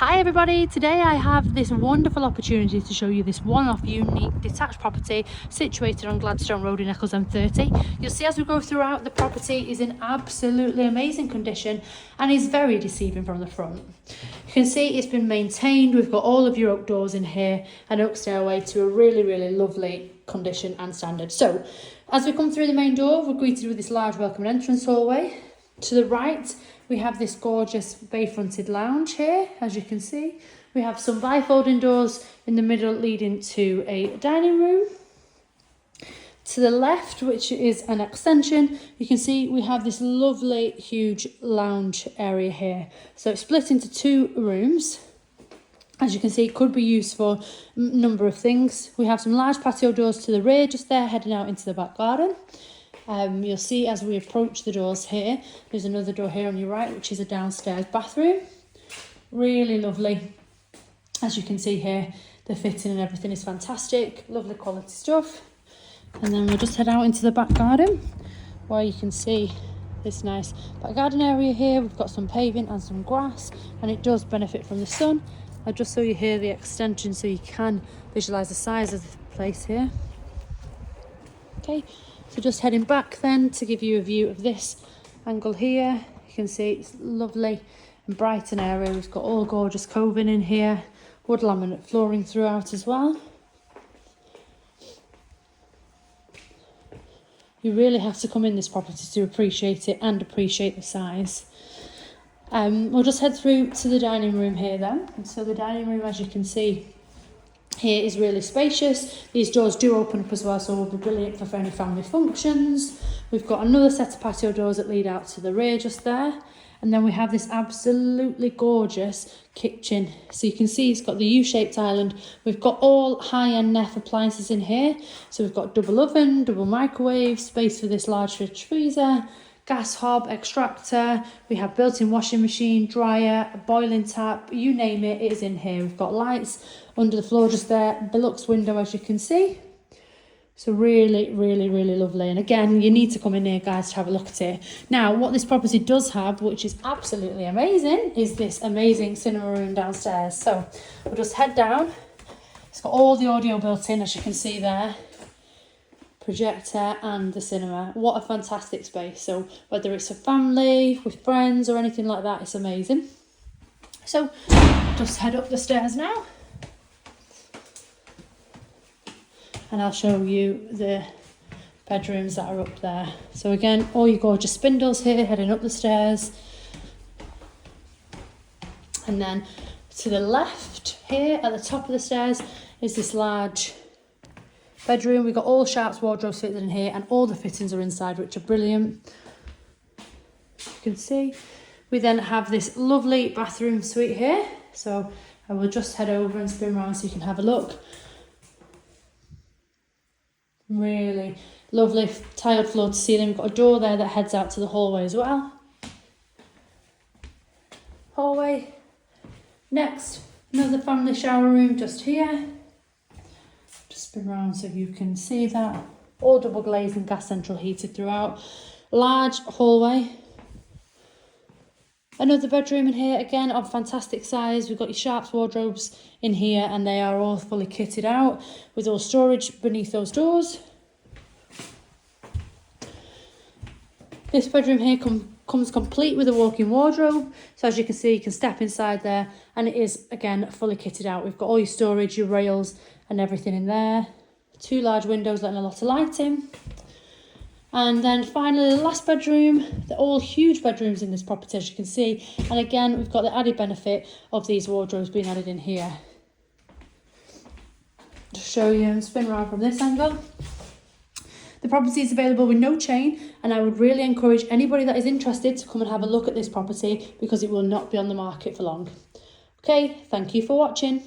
Hi everybody, today I have this wonderful opportunity to show you this one-off unique detached property situated on Gladstone Road in Eccles M30. You'll see as we go throughout, the property is in absolutely amazing condition and is very deceiving from the front. You can see it's been maintained. We've got all of your oak doors in here and oak stairway to a really lovely condition and standard. So as we come through the main door, we're greeted with this large welcome entrance hallway. To the right, we have this gorgeous bay-fronted lounge here, as you can see. We have some bifolding doors in the middle leading to a dining room. To the left, which is an extension, you can see we have this lovely, huge lounge area here. So it's split into two rooms. As you can see, it could be used for a number of things. We have some large patio doors to the rear, just there, heading out into the back garden. You'll see as we approach the doors here, there's another door here on your right, which is a downstairs bathroom. Really lovely. As you can see here, the fitting and everything is fantastic. Lovely quality stuff. And then we'll just head out into the back garden, where you can see this nice back garden area here. We've got some paving and some grass, and it does benefit from the sun. I'll just show you here the extension so you can visualise the size of the place here. Okay. So just heading back then to give you a view of this angle here. You can see it's lovely and bright an area. We've got all gorgeous coving in here, wood laminate flooring throughout as well. You really have to come in this property to appreciate it and appreciate the size. We'll just head through to the dining room here then. And so the dining room, as you can see, here is really spacious. These doors do open up as well, so will be brilliant for any family functions. We've got another set of patio doors that lead out to the rear just there. And then we have this absolutely gorgeous kitchen. So you can see it's got the U-shaped island. We've got all high-end Neff appliances in here. So we've got double oven, double microwave, space for this large fridge freezer, gas hob, extractor. We have built-in washing machine, dryer, a boiling tap, you name it, it is in here. We've got lights under the floor just there, deluxe window as you can see. So really lovely. And again, you need to come in here, guys, to have a look at it. Now, what this property does have, which is absolutely amazing, is this amazing cinema room downstairs. So we'll just head down. It's got all the audio built in, as you can see there. Projector and the cinema. What a fantastic space. So whether it's a family, with friends or anything like that, it's amazing. So just head up the stairs now. And I'll show you the bedrooms that are up there. So again, all your gorgeous spindles here heading up the stairs. And then to the left here at the top of the stairs is this large bedroom. We've got all Sharp's wardrobes fitted in here and all the fittings are inside, which are brilliant. You can see. We then have this lovely bathroom suite here. So I will just head over and spin around so you can have a look. Really lovely tiled floor to ceiling. We've got a door there that heads out to the hallway as well. Hallway. Next, another family shower room just here. Just spin around so you can see that. All double glazed and gas central heated throughout. Large hallway. Another bedroom in here, again of fantastic size. We've got your Sharp's wardrobes in here and they are all fully kitted out with all storage beneath those doors. This bedroom here comes complete with a walk-in wardrobe. So as you can see, you can step inside there and it is, again, fully kitted out. We've got all your storage, your rails and everything in there. Two large windows letting a lot of light in. And then finally, the last bedroom. They're all huge bedrooms in this property, as you can see. And again, we've got the added benefit of these wardrobes being added in here. To show you and spin around from this angle. The property is available with no chain, and I would really encourage anybody that is interested to come and have a look at this property because it will not be on the market for long. Okay, thank you for watching.